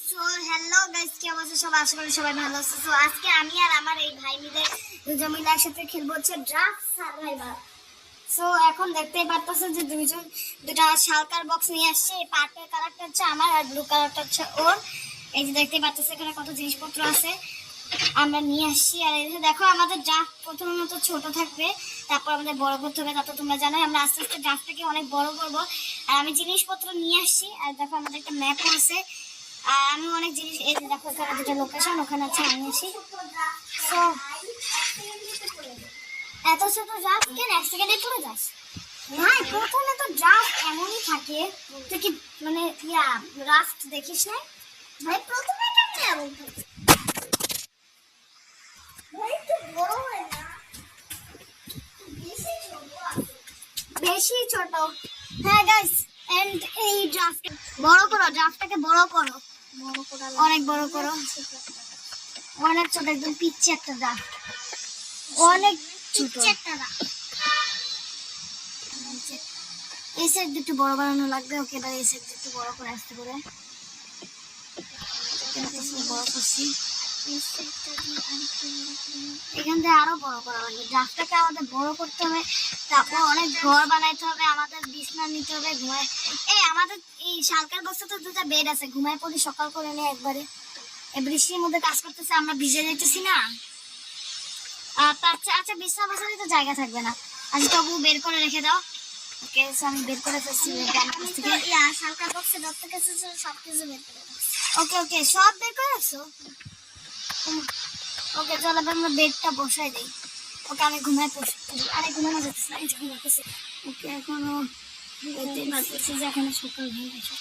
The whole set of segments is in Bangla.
সো হ্যালো গাইস, কি অবস্থা সবার? আশা করি সবাই ভালো আছে। সো আজকে আমি আর আমার এই ভাই মিলে দুজন মিলে একসাথে খেলবো হচ্ছে ড্রাফট সার্ভাইভার। সো এখন দেখতেই পারতেছেন যে দুটা শালকার বক্স নিয়ে আসছে। এই পার্পল কালারটা হচ্ছে আমার আর ব্লু কালারটা হচ্ছে ওর। এই যে দেখতেই পারতেছে এখানে কত জিনিসপত্র আছে আমরা নিয়ে আসছি। আর এই যে দেখো আমাদের ড্রাফট প্রথমত ছোট থাকবে, তারপর আমাদের বড় করতে হবে। তারপর তোমরা জানো আমরা আস্তে আস্তে ড্রাফটটাকে অনেক বড় করবো। আর আমি জিনিসপত্র নিয়ে আসছি। আর দেখো আমাদের একটা ম্যাপও আছে। আর আমি অনেক জিনিস, এই যে দেখো এখানে দুটো লোকেশন, ওখানে আছে আমি আছি। সো এত ছোট ড্রাফট কেন এক সেকেন্ডে পড়ে যাস? ভাই প্রথমে তো ড্রাফট এমনই থাকে, তুই কি মানে ড্রাফট দেখিস না ভাই? প্রথমে কেমনে এমন থাকে ভাই? একটু বড় হয় না, বেশি ছোট। হ্যাঁ গাইস, এন্ড এই ড্রাফট বড় করো, ড্রাফটটাকে বড় করো, অনেক বড় করো। অনেক ছোট, একদম পিচ্ছি একটা ড্রাফট, অনেক পিচ্ছি একটা ড্রাফট। এই সাইড একটু বড় বানানো লাগবে। ওকে, এবার এই সাইড একটু বড় করে আসতে করে বড় করছি। এখান থেকে আরো বড় করা লাগবে। ড্রাফটটাকে আমাদের বড় করতে হবে, তারপর অনেক ঘর বানাইতে হবে, আমাদের বিছনা নিতে হবে, ঘুমায়। এই আমাদের এই শালকার বস্তাতে দুটা বেড আছে, ঘুমায় পড়ি সকাল করে নিয়ে একবারে। এই বৃষ্টির মধ্যে কাজ করতেছে, আমরা ভিজে যাইতেছি না। আচ্ছা বিছনা বসাতে তো জায়গা থাকবে না, আজ তবু বের করে রেখে দাও। ওকে, আমি বের করে ফেলছি শালকার বক্সে ডক্টর কাছে সবকিছু বের করে। ওকে সব বের করে রাখছো? ওকে চলো আমরা বেডটা বসাই দিই। ওকে আমি ঘুমায় পড়ছি। আরে ঘুমানো যাচ্ছে না, এই ঘুমাতেছি। ওকে এখনো দেখতেই পাচ্ছি যে এখানে সকাল হয়ে গেছে।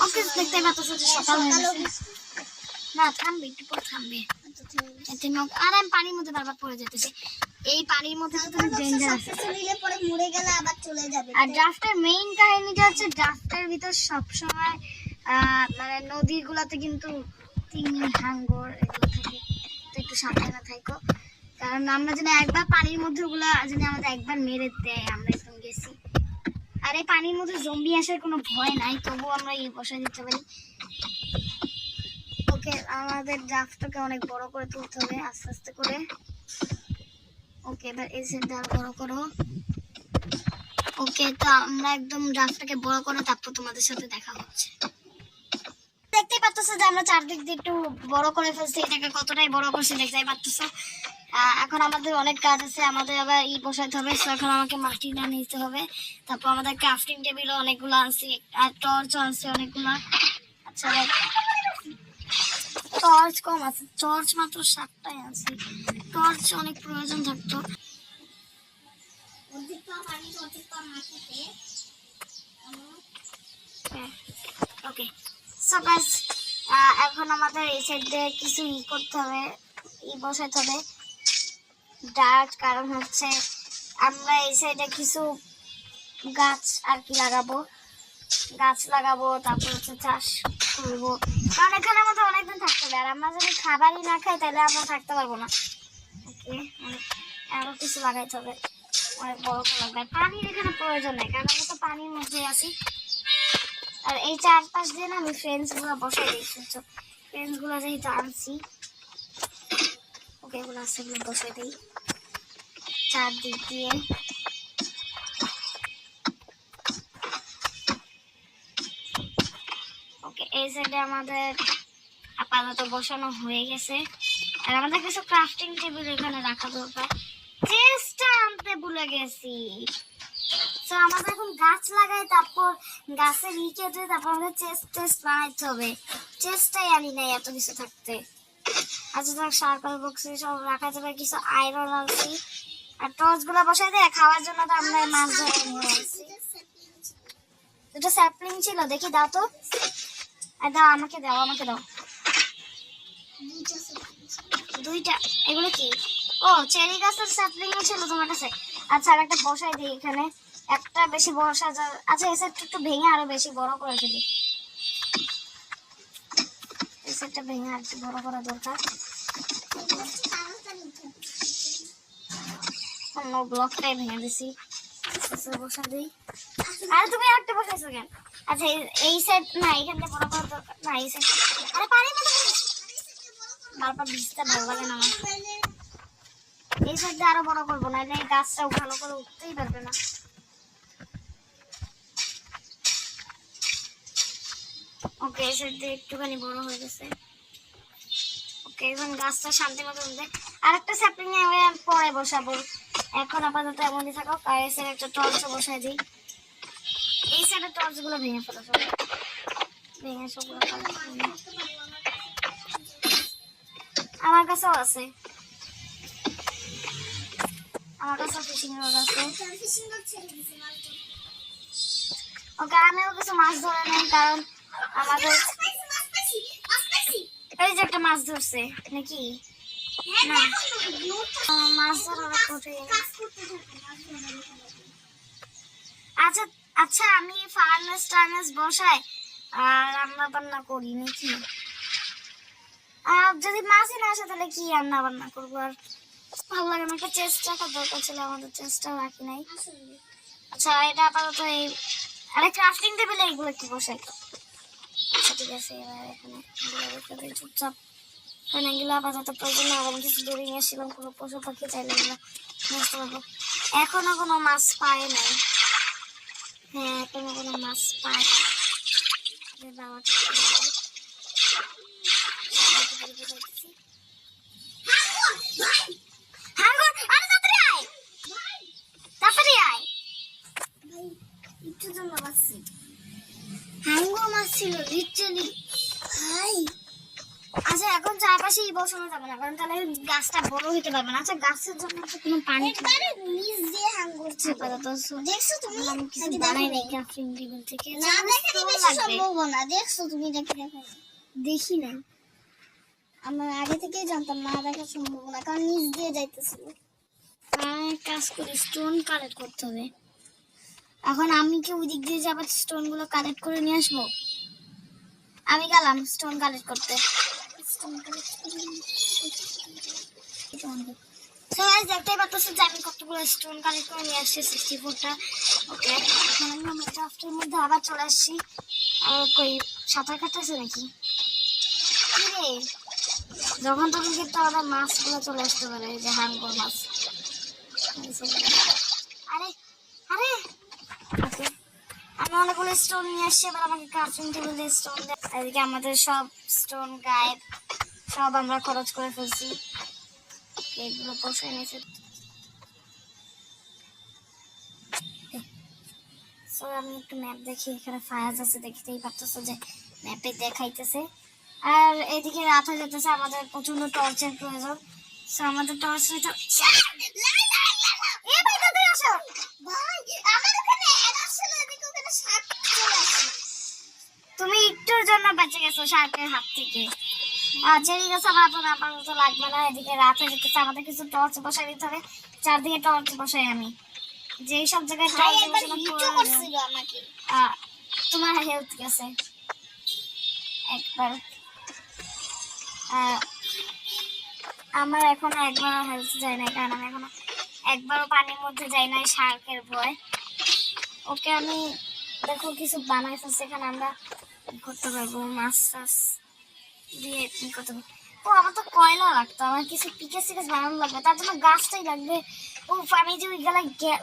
ওকে দেখতেই পাচ্ছি যে সকাল হয়ে গেছে। না থামবে, একটু পর থামবে। আর আমি পানির মধ্যে বারবার পড়ে যেতেছি। এই পানির মধ্যে তো তুমি ডেঞ্জার আছে, নিলে পরে মরে গেলে আবার চলে যাবে। আর ড্রাফটের মেইন কাহিনীটা হচ্ছে ড্রাফটের ভিতর সবসময় মানে নদীগুলোতে কিন্তু তিমি, হাঙ্গর এগুলো থাকে, তো একটু সাবধানে থাকো। কারণ আমরা যেন একবার পানির মধ্যে ওগুলা যেন আমাদের একবার মেরে দেয়, আমরা একদম গেছি। আর এই পানির মধ্যে জম্বি আসার কোনো ভয় নাই, তবুও আমরা এই বসায় দিতে পারি। ওকে, আমাদের ড্রাফটটাকে অনেক বড় করে তুলতে হবে আস্তে আস্তে করে। ওকে, এবার এই সাইডটা আরো বড় করো। ওকে, তো আমরা একদম ড্রাফটটাকে বড় করে তারপর তোমাদের সাথে দেখা হচ্ছে। দেখতেই পাচ্ছ যে আমরা চারদিক দিয়ে একটু বড় করে ফেলছি, এটাকে কতটাই বড় করছি দেখতেই পাচ্ছ। এখন আমাদের অনেক কাজ আছে, আমাদের আবার বসাইতে হবে। এখন আমাকে মাটি না নিতে হবে, তারপর আমাদের ক্রাফটিং টেবিলও অনেকগুলো আছে, আর টর্চও আছে অনেকগুলো। আচ্ছা টর্চ কম আছে, টর্চ মাত্র 7টাই আছে। টর্চ অনেক প্রয়োজন থাকতো। ওকে সো গাইস, এখন আমাদের এই সাইড দিয়ে কিছু করতে হবে, বসাতে হবে ডার্ট। কারণ হচ্ছে আমরা এই সাইডে কিছু গাছ আর কি লাগাবো, তারপর হচ্ছে চাষ করবো। কারণ এখানে আমাদের অনেকদিন থাকতে হবে, আর আমরা যদি খাবারই না খাই তাহলে আমরা থাকতে পারবো না। ওকে, আরো কিছু লাগাইতে হবে, অনেক বড় করে লাগবে। পানির এখানে প্রয়োজন নেই, কারণ আমরা তো পানির মধ্যে আছি। আর এই চারপাশ দিয়ে না আমি ফ্রেন্ডস গুলো বসাই দিয়েছি, ফ্রেন্ডস গুলো যেহেতু আনছি। ওকে, এগুলো আছে, এগুলো বসাই দিই চারদিক দিয়ে। ওকে, এই সাইডে আমাদের আপাতত বসানো হয়ে গেছে। আর আমাদের কিছু ক্রাফটিং টেবিল এখানে রাখা দরকার, চেষ্টা আনতে ভুলে গেছি। তো আমাদের এখন গাছ লাগাই, তারপর গাছের কেটে তারপর আমাদের চেস্ট বানাইতে হবে। চেষ্টাই আনি নাই এত কিছু থাকতে। আচ্ছা দেখ, সার্কেল বক্সে সব রাখা যাবে। কিছু আয়রন আনছি, আর টর্চ গুলা বসাই দেয় খাওয়ার জন্য। তো আমরা মাছ ধরে নিয়ে আসছি। দুটো স্যাপলিং ছিল, দেখি দাও তো। আর দাও, আমাকে দাও। দুইটা, এগুলো কি? ও, চেরি গাছের স্যাপলিং ছিল তোমার কাছে। আচ্ছা, আর একটা বসাই দিই এখানে, একটা বেশি বসা যায়। আচ্ছা, এই সাইডটা একটু ভেঙে আরো বেশি বড় করে ফেলি। এই সাইডটা ভেঙে আর একটু বড় করা দরকার। অন্য ব্লকটাই ভেঙে দিছি, বসা দিই। আর তুমি একটা বসাইছো কেন? আচ্ছা এই সাইড না, এখান থেকে বড় করার দরকার না, এই সাইড। আরে পানি মতো বারবার ভিজতে ভালো লাগে না আমার। এই সাইড দিয়ে আরো বড় করবো, না এই গাছটাও ভালো করে উঠতেই পারবে না। ওকে এই সাইড দিয়ে একটুখানি বড় হয়ে গেছে। ওকে এখন গাছটা শান্তি মতো উঠবে। আরেকটা স্যাপলিং আমি পরে বসাবো, এখন আপাতত এমনই থাকো। আর এই সাইডে একটা টর্চ বসাই দিই। এই সাইডের টর্চ গুলো ভেঙে ফেলো, ভেঙে সবগুলো আমার কাছেও আছে, আমার কাছে ফিশিং রড আছে। ওকে আমিও কিছু মাছ ধরে নেই, কারণ আমাদের এই যে একটা মাছ ধরছে নাকি না, মাছ ধরা কঠিন। আচ্ছা আচ্ছা, আমি ফার্নেস টার্নেস বসাই আর রান্না বান্না করি নাকি? আর যদি মাছই না আসে তাহলে কি রান্না বান্না করবো? আর ভালো লাগে না, একটা চেস্ট রাখার দরকার ছিল, আমাদের চেস্টটাও রাখি নাই। আচ্ছা এটা আপাতত এই, আরে ক্রাফটিং টেবিলে এইগুলো কি বসাই? আচ্ছা ঠিক আছে, এবার এখানে চুপচাপ এগুলো আপাতত প্রয়োজন না। আমি কিছু দূরে নিয়ে আসছিলাম, কোনো পশু পাখি চাইলে এগুলো বুঝতে পারবো। এখনো কোনো মাছ পায় নাই। হ্যাঁ এখনো কোনো মাছ পায় বাবাটা। আচ্ছা এখন চারপাশেই বসানো যাবে না, কারণ তাহলে গাছটা বড় হইতে পারবে না। আচ্ছা গাছের জন্য তো কোনো পানি নিচ দিয়ে হাং করছে আপাতত। দেখছো তুমি আমি কিছু বানাই নাই ক্রাফটিং টেবিল থেকে, না দেখে তো বেশি সম্ভব না। দেখছো তুমি দেখে দেখো, দেখি না, আমার আগে থেকেই জানতাম না দেখা সম্ভব না, কারণ নিচ দিয়ে যাইতেছিল। কাজ করে স্টোন কালেক্ট করতে হবে। এখন আমি কি ওই দিক দিয়ে যাবার স্টোন গুলো কালেক্ট করে নিয়ে আসবো? আমি গেলাম স্টোন কালেক্ট করতে। দেখতেই পাচ্ছি যে আমি কতগুলো স্টোন কালেক্ট করে নিয়ে আসছি, 64টা। ওকে এখন আমরা ক্রাফটের মধ্যে আবার চলে আসছি। আর কই সাঁতার কাটতেছে নাকি? যখন তখন কিন্তু আমাদের মাছগুলো চলে আসতে পারে, যে হাঙ্গর মাছ। আরে আরে ওকে আমি অনেকগুলো স্টোন নিয়ে আসছি, এবার আমাকে ক্রাফটিং টেবিলে স্টোন দেয়। এদিকে আমাদের সব স্টোন গায়েব, সব আমরা খরচ করে ফেলছি। এগুলো বসাই নিয়েছে। আমি একটু ম্যাপ দেখি, এখানে ফায়াজ আছে, দেখতেই পাচ্ছ যে ম্যাপে দেখাইতেছে। আর এদিকে রাত হয়ে যেতেছে, আমাদের প্রচন্ড টর্চের প্রয়োজন। আমাদের টর্চ তুমি একটুর জন্য বেঁচে গেছো শার্কের হাত থেকে। আচ্ছা ঠিক আছে, আমার আপনার আপাতত লাগবে না। এদিকে রাত হয়ে যেতেছে, আমাদের কিছু টর্চ বসাই দিতে হবে। চারদিকে টর্চ বসাই আমি, যে সব জায়গায় তোমার হেলথ গেছে একবার। আমার এখনো একবারও হেলথ যায় না, কারণ আমি এখনো একবারও পানির মধ্যে যাই নাই শার্কের ভয়। ওকে আমি দেখো কিছু বানাই ফেলছি, এখানে আমরা করতে পারবো মাছ টাছ দিয়ে করতে পারবো। ও আমার তো কয়লা লাগতো, আমার কিছু পিকেস টিকেস বানানো লাগবে, তার জন্য গাছটাই লাগবে। ও আমি যে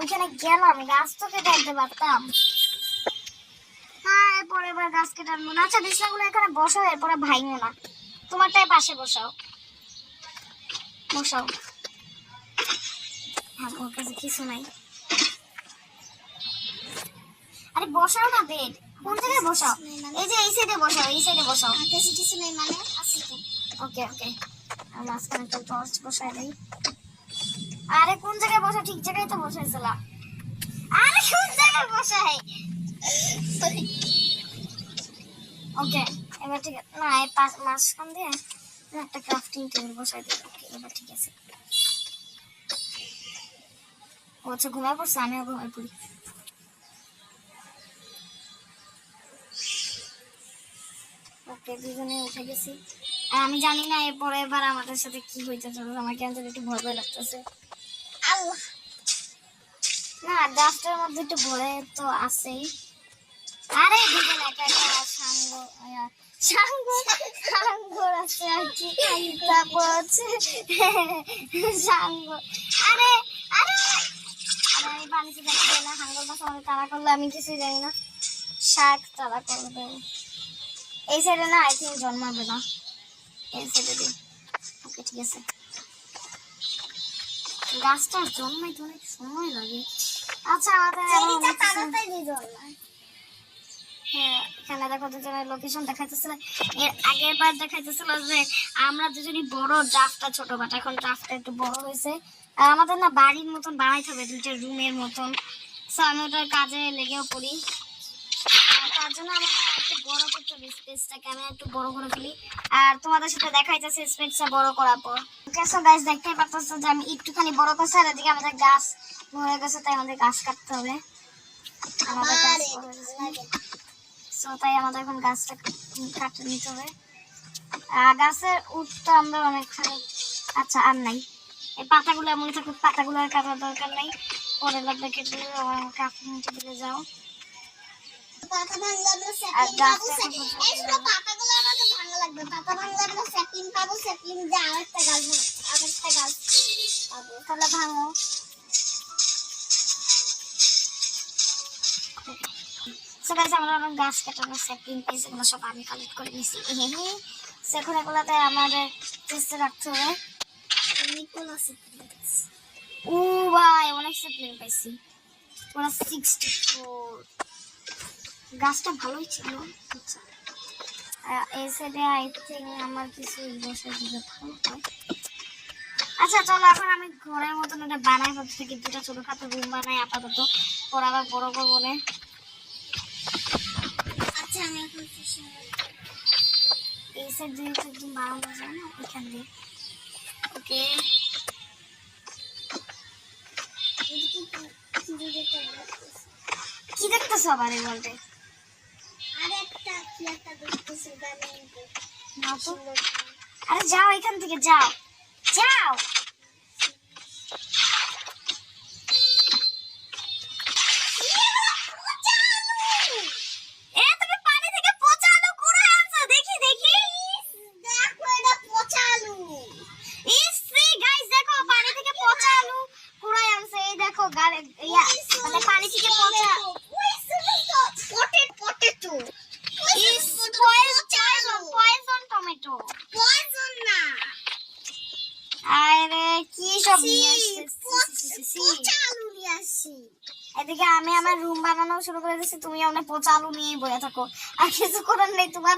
ওইখানে গেলাম, গাছ তো কেটে আনতে পারতাম। হ্যাঁ পরে এবার গাছ কেটে আনবো না। আচ্ছা বিছনাগুলো এখানে বসাও, এরপরে ভাইঙো না, তোমারটাই পাশে বসাও বসাও। হ্যাঁ ওর কাছে কিছু নাই। আরে বসাও না বেড, কোন জায়গায় বসাও? এই যে এই সাইডে বসাও, এই সাইডে বসাও। কাছে কিছু নাই মানে আছে তো। ওকে ওকে আর মাঝখানে একটা টর্চ বসাই দেই। আরে কোন জায়গায় বসাও? ঠিক জায়গায় তো বসাইছিলাম। আরে কোন জায়গায় বসাই? ওকে এবার ঠিক আছে। না এই মাঝখান দিয়ে একটা ক্রাফটিং টেবিল বসাই দিই। ওকে এবার ঠিক আছে। ও আচ্ছা ঘুমায় পড়ছে, আমিও ঘুমায় পড়ি। ওকে দুজনে উঠে গেছি। আর আমি জানি না এরপরে এবার আমাদের সাথে কি হইতে চলবে, আমার কেন একটু ভয় ভয় লাগতেছে। না ডাস্টের মধ্যে একটু ভয় তো আছেই। আরে দিদি একা একা সাঙ্গ সাঙ্গ সাঙ্গ আছে আর কি তারপর হচ্ছে সাঙ্গ আরে আরে আরে আমি পানিতে দেখতে না হাঙ্গর মাছ আমাকে তাড়া করলে আমি কিছুই জানি না শাক তাড়া করবে এই সাইডে না আই থিঙ্ক জন্মাবে না এই সাইডে দিই ওকে ঠিক আছে গাছটা জন্মাইতে অনেক সময় লাগে আচ্ছা আমাদের হ্যাঁ এখানে দেখো দুজনের লোকেশন দেখাইতেছিল এর আগের বার দেখাইতেছিল যে আমরা দুজনই বড় ড্রাফটটা ছোট বাট এখন ড্রাফটটা একটু বড় হয়েছে আর আমাদের না বাড়ির মতন বানাইতে হবে দুইটা রুমের মতন সো আমি ওটার কাজে লেগেও পড়ি তার জন্য আমাদের একটু বড় করতে হবে স্পেসটাকে আমি একটু বড় করে ফেলি আর তোমাদের সাথে দেখাইতেছে স্পেসটা বড় করার পর সো গাইস দেখতেই পাচ্ছ যে আমি একটুখানি বড় করছি আর এদিকে আমাদের গাছ মরে গেছে তাই আমাদের গাছ কাটতে হবে আমাদের গাছ সো তাই আমাদের এখন গাছটা কাটে নিতে হবে গাছের উঠটা আমরা অনেকখানি আচ্ছা আর নাই এই পাতাগুলো মনে থাকুক পাতাগুলো আর কাটার দরকার নাই পরে লাগবে কেটে আমাকে আপনি দিলে যাও পাতা ভাঙলে আমরা স্যাপলিং পাবো এই শুধু পাতাগুলো আমাকে ভাঙা লাগবে পাতা ভাঙলে আমরা স্যাপলিং পাবো স্যাপলিং দিয়ে আরেকটা গাছ পাবো তাহলে ভাঙো সো গাইস আমরা অনেক গাছ কাটানোর স্যাপলিং পিস এগুলো সব আমি কালেক্ট করে নিছি এখন এগুলোতে আমাদের চেষ্টা রাখতে হবে ও ভাই অনেক স্যাপলিং পাইছি ওরা 64 গাছটা ভালোই ছিল আচ্ছা এই সাইডে আই থিঙ্ক আমার কিছু বসে দিলে ভালো হয় আচ্ছা চলো এখন আমি ঘরের মতন একটা বানাই ভাবছি কি দুটো ছোটখাটো রুম বানাই আপাতত পর আবার বড় করবো না আচ্ছা আমি এখন এই সাইড দিয়ে একদম বানানো যায় না এখান দিয়ে ওকে কি দেখতেছো আবার এই বলতে আরে যাও এখান থেকে যাও যাও তুমি পানি থেকে পচা আলু কুড়ায় আনছো দেখি দেখি দেখো এটা পচা আলু গাইস দেখো পানি থেকে পচা আলু কুড়ায় আনছে এই দেখো মানে পানি থেকে পচা পটেটো পয়জন টমেটো পয়জন না আরে কি সব নিয়ে আসছিস পচা আলু নিয়ে আসছি এদিকে আমি আমার রুম বানানো শুরু করে দিচ্ছি তুমি অনেক পচা আলু নিয়ে বসে থাকো আর কিছু করার নেই তোমার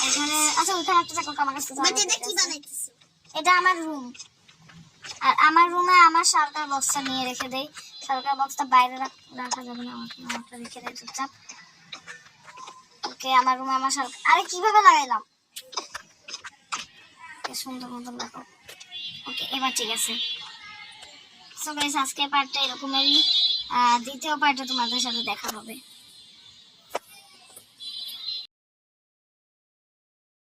এখানে আচ্ছা ওইখানে একটা থাকো আমার কাছে এটা কি বানাইতেছো এটা আমার রুম আর আমার রুমে আমার শালকার বক্সটা নিয়ে রেখে দেই শালকার বক্সটা বাইরে রাখা যাবে না আমারটা রেখে দেই চুপচাপ ওকে আমার রুমে আমার শালকা আরে কিভাবে লাগাইলাম সুন্দর মতন লাগো ওকে এবার ঠিক আছে সো গাইস আজকে পার্টটা এরকমই দ্বিতীয় পার্টে তোমাদের সাথে দেখা হবে